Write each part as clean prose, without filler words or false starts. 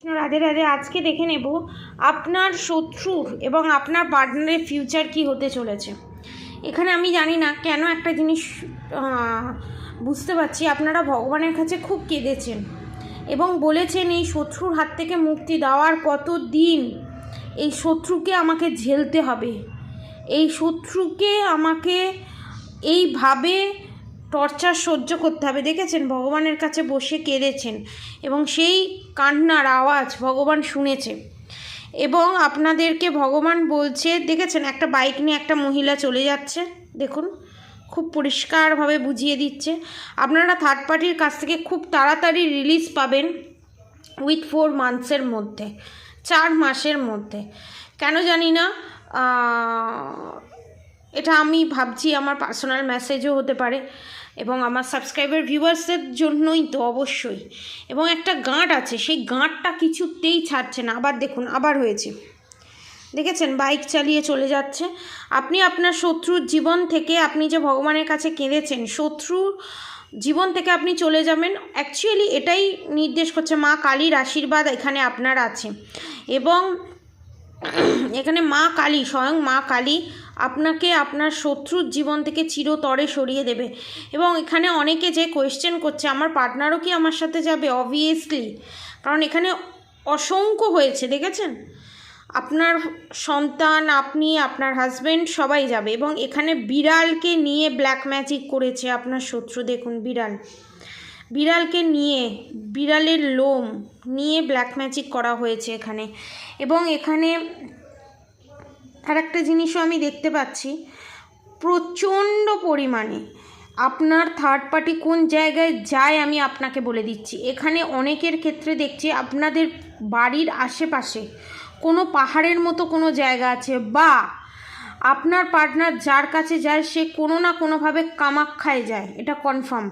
রাধে রাধে। আজকে দেখে নেব আপনার শত্রুর এবং আপনার পার্টনারের ফিউচার কি হতে চলেছে। এখানে আমি জানি না কেন একটা জিনিস বুঝতে পারছি, আপনারা ভগবানের কাছে খুব কেঁদেছেন এবং বলেছেন এই শত্রুর হাত থেকে মুক্তি দেওয়ার কত দিন, এই শত্রুকে আমাকে ঝেলতে হবে, এই শত্রুকে আমাকে এইভাবে টর্চার সহ্য করতে হবে। দেখেছেন, ভগবানের কাছে বসে কেঁদেছেন এবং সেই কান্নার আওয়াজ ভগবান শুনেছে এবং আপনাদেরকে ভগবান বলছে, দেখেছেন একটা বাইক নিয়ে একটা মহিলা চলে যাচ্ছে, দেখুন খুব পরিষ্কারভাবে বুঝিয়ে দিচ্ছে আপনারা থার্ড পার্টির কাছ থেকে খুব তাড়াতাড়ি রিলিজ পাবেন উইথ 4 মান্থসের মধ্যে, 4 মাসের মধ্যে। কেন জানি না, এটা আমি ভাবছি আমার পার্সোনাল মেসেজও হতে পারে এবং আমার সাবস্ক্রাইবার ভিউয়ার্সের জন্যই তো অবশ্যই। এবং একটা গাঁট আছে, সেই গাঁটটা কিছুতেই ছাড়ছে না। আবার দেখুন, আবার হয়েছে, দেখেছেন বাইক চালিয়ে চলে যাচ্ছে। আপনি আপনার শত্রুর জীবন থেকে, আপনি যে ভগবানের কাছে কেঁদেছেন, শত্রুর জীবন থেকে আপনি চলে যাবেন। অ্যাকচুয়ালি এটাই নির্দেশ করছে মা কালীর আশীর্বাদ এখানে আপনার আছে এবং এখানে মা কালী, স্বয়ং মা কালী আপনাকে আপনার শত্রুর জীবন থেকে চিরতরে সরিয়ে দেবে। এবং এখানে অনেকে যে কোয়েশ্চেন করছে আমার পার্টনারও কি আমার সাথে যাবে, অবভিয়াসলি, কারণ এখানে অসংখ্য হয়েছে, দেখেছেন আপনার সন্তান, আপনি, আপনার হাজব্যান্ড সবাই যাবে। এবং এখানে বিড়ালকে নিয়ে ব্ল্যাক ম্যাজিক করেছে আপনার শত্রু, দেখুন বিড়ালকে নিয়ে, বিড়ালের লোম নিয়ে ব্ল্যাক ম্যাজিক করা হয়েছে এখানে। এবং এখানে আর একটা জিনিসও আমি দেখতে পাচ্ছি, প্রচণ্ড পরিমাণে আপনার থার্ড পার্টি কোন জায়গায় যায় আমি আপনাকে বলে দিচ্ছি। এখানে অনেকের ক্ষেত্রে দেখছি আপনাদের বাড়ির আশেপাশে কোনো পাহাড়ের মতো কোনো জায়গা আছে, বা আপনার পার্টনার যার কাছে যায় সে কোনো না কোনোভাবে কামাখ্যায় যায়, এটা কনফার্ম,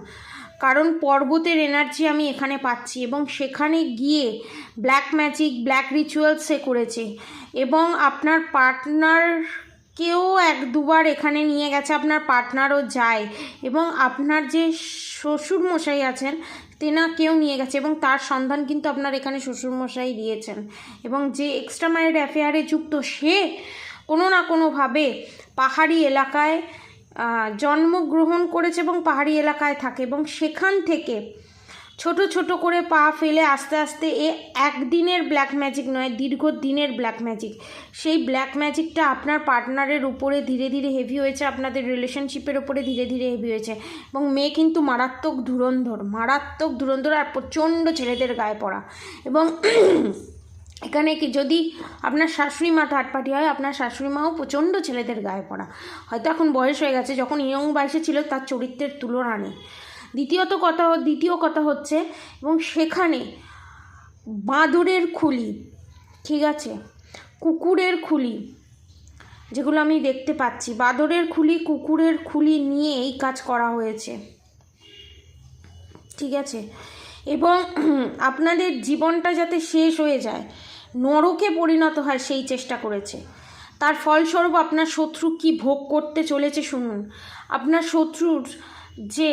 কারণ পর্বতের এনার্জি আমি এখানে পাচ্ছি। এবং সেখানে গিয়ে ব্ল্যাক ম্যাজিক, ব্ল্যাক রিচুয়ালস সে করেছে এবং আপনার পার্টনারকেও 1-2বার এখানে নিয়ে গেছে, আপনার পার্টনারও যায় এবং আপনার যে শ্বশুরমশাই আছেন তেনাকেও নিয়ে গেছে এবং তার সন্ধান কিন্তু আপনার এখানে শ্বশুরমশাই দিয়েছেন। এবং যে এক্সট্রা ম্যারিড অ্যাফেয়ারে যুক্ত সে কোনো না কোনোভাবে পাহাড়ি এলাকায় জন্মগ্রহণ করেছে এবং পাহাড়ি এলাকায় থাকে এবং সেখান থেকে ছোট ছোট করে পা ফেলে আস্তে আস্তে একদিনের ব্ল্যাক ম্যাজিক নয়, দীর্ঘদিনের ব্ল্যাক ম্যাজিক, সেই ব্ল্যাক ম্যাজিকটা আপনার পার্টনারের উপরে ধীরে ধীরে হেভি হয়েছে, আপনাদের রিলেশনশিপের উপরে ধীরে ধীরে হেভি হয়েছে। এবং মেয়ে কিন্তু মারাত্মক ধুরন্ধর আর প্রচণ্ড ছেলেদের গায়ে পড়া। এবং এখানে কি যদি আপনার শাশুড়ি মা থার্ড পার্টি হয়, আপনার শাশুড়ি মাও প্রচণ্ড ছেলেদের গায়ে পড়া, হয়তো এখন বয়স হয়ে গেছে, যখন ইয়ং বয়সে ছিল তার চরিত্রের তুলনা নেই। দ্বিতীয় কথা হচ্ছে, এবং সেখানে বাঁদরের খুলি, ঠিক আছে, কুকুরের খুলি, যেগুলো আমি দেখতে পাচ্ছি, বাঁদরের খুলি, কুকুরের খুলি নিয়ে এই কাজ করা হয়েছে, ঠিক আছে। এবং আপনাদের জীবনটা যাতে শেষ হয়ে যায়, নরকে পরিণত হয়, সেই চেষ্টা করেছে। তার ফলস্বরূপ আপনার শত্রু কি ভোগ করতে চলেছে শুনুন। আপনার শত্রুর যে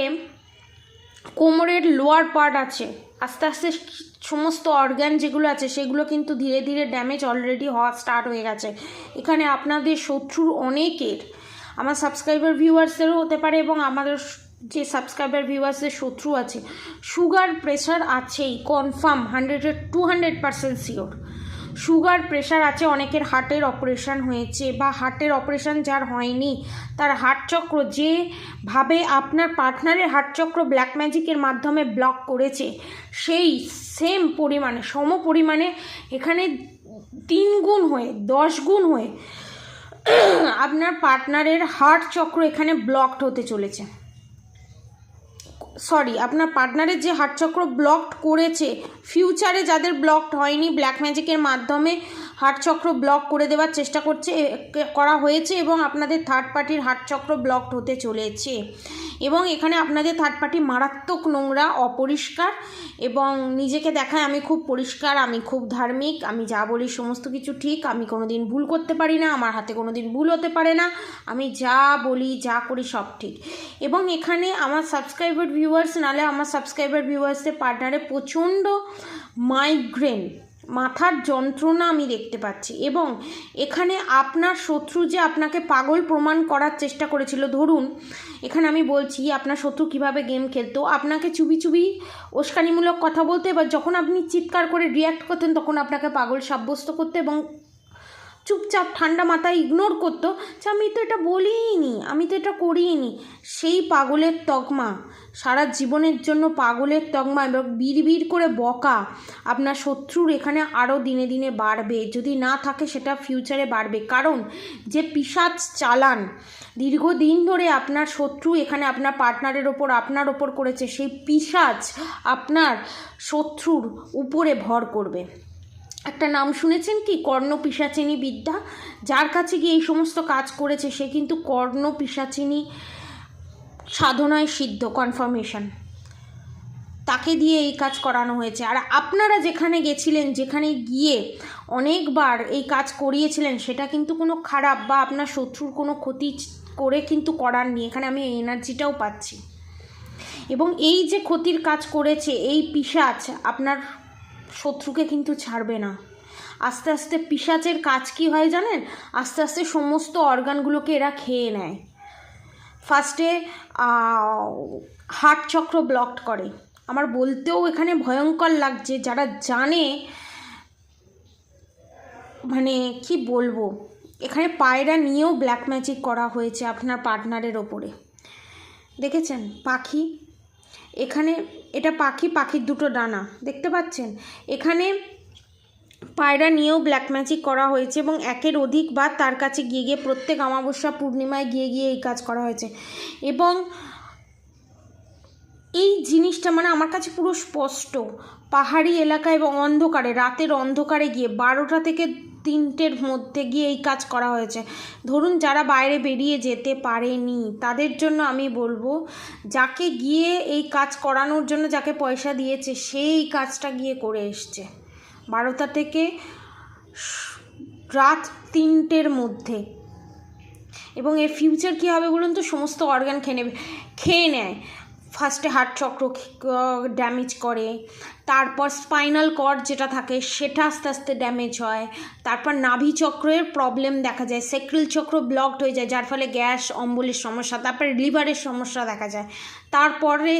কোমরের লোয়ার পার্ট আছে, আস্তে আস্তে সমস্ত অর্গান যেগুলো আছে সেগুলো কিন্তু ধীরে ধীরে ড্যামেজ অলরেডি হওয়া স্টার্ট হয়ে গেছে। এখানে আপনাদের শত্রুর অনেকের, আমার সাবস্ক্রাইবার ভিউয়ার্সদেরও হতে পারে এবং আমাদের যে সাবস্ক্রাইবার ভিউয়ার্সদের শত্রু আছে, সুগার প্রেশার আছেই, কনফার্ম 200% শিওর। সুগার প্রেশার আছে, অনেকের হার্টের অপারেশান হয়েছে, বা হার্টের অপারেশান যার হয়নি তার হার্টচক্র যেভাবে আপনার পার্টনারের হার্টচক্র ব্ল্যাক ম্যাজিকের মাধ্যমে ব্লক করেছে, সেই সেম পরিমাণে, সম পরিমাণে এখানে 3 গুণ হয়ে 10 গুণ হয়ে আপনার পার্টনারের হার্টচক্র এখানে ব্লকড হতে চলেছে। আপনার পার্টনারের যে হার্টচক্র ব্লকড করেছে, ফিউচারে যাদের ব্লকড হয়নি, ব্ল্যাক ম্যাজিকের মাধ্যমে হার্টচক্র ব্লক করে দেওয়ার চেষ্টা করা হয়েছে এবং আপনাদের থার্ড পার্টির হার্টচক্র ব্লকড হতে চলেছে। এবং এখানে আপনাদের থার্ড পার্টি মারাত্মক নোংরা, অপরিষ্কার এবং নিজেকে দেখায় আমি খুব পরিষ্কার, আমি খুব ধার্মিক, আমি যা বলি সমস্ত কিছু ঠিক, আমি কোনো দিন ভুল করতে পারি না, আমার হাতে কোনো দিন ভুল হতে পারে না, আমি যা বলি যা করি সব ঠিক। এবং এখানে আমার সাবস্ক্রাইবার ভিউয়ার্স, নালে আমার সাবস্ক্রাইবার ভিউয়ার্সদের পার্টনারে প্রচণ্ড মাইগ্রেন মাথার যন্ত্রণা আমি দেখতে পাচ্ছি। এবং এখানে আপনার শত্রু যে আপনাকে পাগল প্রমাণ করার চেষ্টা করেছিল, ধরুন এখানে আমি বলছি আপনার শত্রু কিভাবে গেম খেলতো, আপনাকে চুবি চুবি উস্কানিমূলক কথা বলতে, এবার যখন আপনি চিৎকার করে রিয়্যাক্ট করতেন তখন আপনাকে পাগল সাব্যস্ত করতে এবং চুপচাপ ঠান্ডা মাথায় ইগনোর করতো যে আমি তো এটা বলিনি, আমি তো এটা করিনি। সেই পাগলের তকমা, সারা জীবনের জন্য পাগলের তকমা এবং বিড় করে বকা আপনার শত্রুর এখানে আরও দিনে দিনে বাড়বে। যদি না থাকে সেটা ফিউচারে বাড়বে, কারণ যে পিশাচ চালান দীর্ঘদিন ধরে আপনার শত্রু এখানে আপনার পার্টনারের ওপর আপনার ওপর করেছে, সেই পিশাচ আপনার শত্রুর উপরে ভর করবে। একটা নাম শুনেছেন কি, কর্ণপিশাচিনী বিদ্যা? যার কাছে গিয়ে এই সমস্ত কাজ করেছে সে কিন্তু কর্ণপিশাচিনী সাধনায় সিদ্ধ, কনফার্মেশন, তাকে দিয়ে এই কাজ করানো হয়েছে। আর আপনারা যেখানে গেছিলেন, যেখানে গিয়ে অনেকবার এই কাজ করিয়েছিলেন, সেটা কিন্তু কোনো খারাপ বা আপনার শত্রুর কোনো ক্ষতি করে কিন্তু করাননি। এখানে আমি এনার্জিটাও পাচ্ছি। এবং এই যে ক্ষতির কাজ করেছে এই পিশাচ আপনার শত্রুকে কিন্তু ছাড়বে না। আস্তে আস্তে পিশাচের কাজ কি হয় জানেন? আস্তে আস্তে সমস্ত অর্গানগুলোকে এরা খেয়ে নেয়। ফার্স্টে হার্ট চক্র ব্লকড করে। আমার বলতেও এখানে ভয়ঙ্কর লাগছে, যারা জানে মানে কি বলবো, এখানে পায়রা নিয়েও ব্ল্যাক ম্যাজিক করা হয়েছে আপনার পার্টনারের ওপরে। দেখেছেন পাখি, এখানে এটা পাখি, পাখির দুটো ডানা দেখতে পাচ্ছেন। এখানে পায়রা নিয়েও ব্ল্যাক ম্যাজিক করা হয়েছে এবং একের অধিকবার তার কাছে গিয়ে গিয়ে প্রত্যেক অমাবস্যা পূর্ণিমায় গিয়ে গিয়ে এই কাজ করা হয়েছে। এবং এই জিনিসটা মানে আমার কাছে পুরো স্পষ্ট, পাহাড়ি এলাকায় এবং অন্ধকারে, রাতের অন্ধকারে গিয়ে 12টা থেকে 3টের মধ্যে গিয়ে এই কাজ করা হয়েছে। ধরুন যারা বাইরে বেরিয়ে যেতে পারেনি তাদের জন্য আমি বলবো, যাকে গিয়ে এই কাজ করানোর জন্য যাকে পয়সা দিয়েছে সেই কাজটা গিয়ে করে এসছে 12টা থেকে রাত 3টের মধ্যে। এবং এর ফিউচার কী হবে বলুন তো? সমস্ত অর্গান খেয়ে নেয়। ফার্স্টে হার্ট চক্র ড্যামেজ করে, তারপর স্পাইনাল কর্ড যেটা থাকে সেটা আস্তে আস্তে ড্যামেজ হয়, তারপর নাভি চক্রের প্রবলেম দেখা যায়, সেক্রেল চক্র ব্লকড হয়ে যায় যার ফলে গ্যাস অম্বলের সমস্যা, তারপরে লিভারের সমস্যা দেখা যায়, তারপরে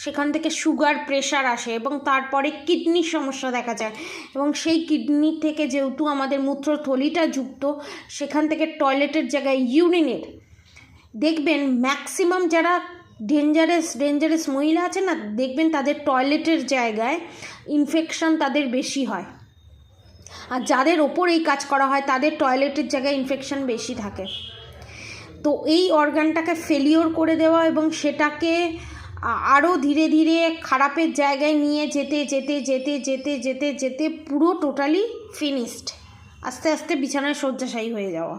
সেখান থেকে সুগার প্রেশার আসে এবং তারপরে কিডনির সমস্যা দেখা যায়। এবং সেই কিডনি থেকে যেহেতু আমাদের মূত্রথলিটা যুক্ত, সেখান থেকে টয়লেটের জায়গায় ইউরিনের, দেখবেন ম্যাক্সিমাম যারা ডেঞ্জারাস মহিলা আছে না, দেখবেন তাদের টয়লেটের জায়গায় ইনফেকশন তাদের বেশি হয়। আর যাদের ওপর এই কাজ করা হয় তাদের টয়লেটের জায়গায় ইনফেকশন বেশি থাকে। তো এই অর্গানটাকে ফেলিওর করে দেওয়া এবং সেটাকে আরও ধীরে ধীরে খারাপের জায়গায় নিয়ে যেতে যেতে যেতে যেতে যেতে যেতে পুরো টোটালি ফিনিশড, আস্তে আস্তে বিছানায় শয্যাশায়ী হয়ে যাওয়া,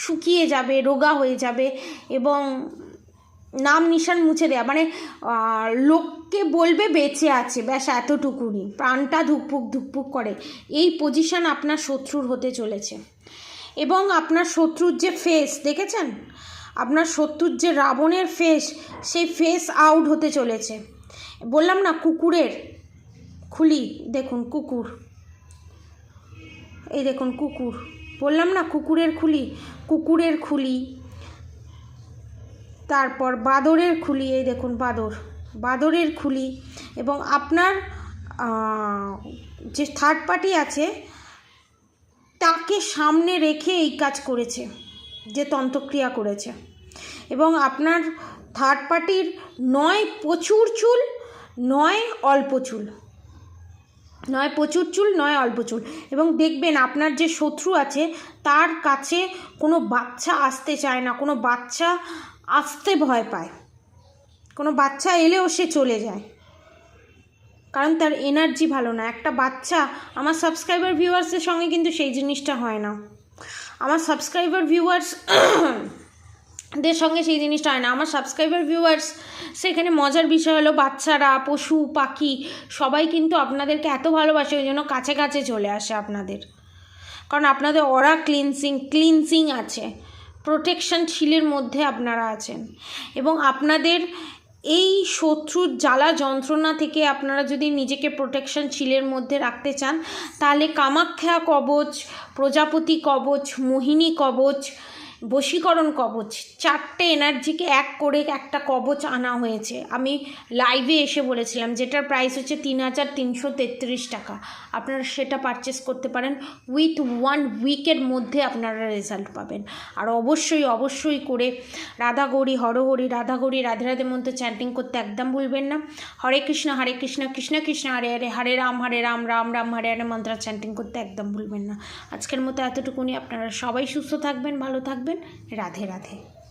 শুকিয়ে যাবে, রোগা হয়ে যাবে এবং নাম নিশান মুছে দেয়া, মানে লোককে বলবে বেঁচে আছে, ব্যাস এতটুকুনি, প্রাণটা ধুকপুক ধুকপুক করে। এই পজিশন আপনার শত্রুর হতে চলেছে। এবং আপনার শত্রুর যে ফেস দেখেছেন, আপনার শত্রুর যে রাবণের ফেস, সেই ফেস আউট হতে চলেছে। বললাম না কুকুরের খুলি, দেখুন কুকুর, এই দেখুন কুকুর, বললাম না কুকুরের খুলি, তারপর বাদরের খুলি, এই দেখুন বাদরের খুলি। এবং আপনার যে থার্ড পার্টি আছে তাকে সামনে রেখে এই কাজ করেছে, যে তন্ত্রক্রিয়া করেছে। এবং আপনার থার্ড পার্টির নয় প্রচুর চুল, নয় অল্প চুল, নয় প্রচুর চুল, নয় অল্প চুল। এবং দেখবেন আপনার যে শত্রু আছে তার কাছে কোনো বাচ্চা আসতে চায় না, কোনো বাচ্চা আসতে ভয় পায়, কোনো বাচ্চা এলেও সে চলে যায়, কারণ তার এনার্জি ভালো না। একটা বাচ্চা, আমার সাবস্ক্রাইবার ভিউয়ার্সের সঙ্গে কিন্তু সেই জিনিসটা হয় না, আমার সাবস্ক্রাইবার ভিউয়ার্সদের সঙ্গে সেই জিনিসটা হয় না। আমার সাবস্ক্রাইবার ভিউয়ার্স, সেখানে মজার বিষয় হলো বাচ্চারা, পশু পাখি সবাই কিন্তু আপনাদেরকে এত ভালোবাসে, ওই জন্য কাছে কাছে চলে আসে আপনাদের, কারণ আপনাদের অরা ক্লিনসিং আছে, প্রোটেকশন শিলের মধ্যে আপনারা আছেন। এবং আপনাদের এই শত্রুর জ্বালা যন্ত্রণা থেকে আপনারা যদি নিজেকে প্রোটেকশন শিলের মধ্যে রাখতে চান, তাহলে কামাখ্যা কবচ, প্রজাপতি কবচ, মোহিনী কবচ, বশীকরণ কবচ, 4টে এনার্জিকে এক করে একটা কবচ আনা হয়েছে। আমি লাইভে এসে বলেছিলাম, যেটার প্রাইস হচ্ছে 3333 টাকা। আপনারা সেটা পারচেস করতে পারেন। উইথ 1 উইকের মধ্যে আপনারা রেজাল্ট পাবেন। আর অবশ্যই করে রাধা গৌরী হরহরি, রাধা গৌরী রাধে রাধে মন্ত্র চ্যান্টিং করতে একদম ভুলবেন না। হরে কৃষ্ণ কৃষ্ণ কৃষ্ণ হরে হরে, হরে রাম রাম রাম হরে হরে মন্ত্র চ্যান্টিং করতে একদম ভুলবেন না। আজকের মতো এতটুকুনি। আপনারা সবাই সুস্থ থাকবেন, ভালো থাকবেন। রাধে রাধে।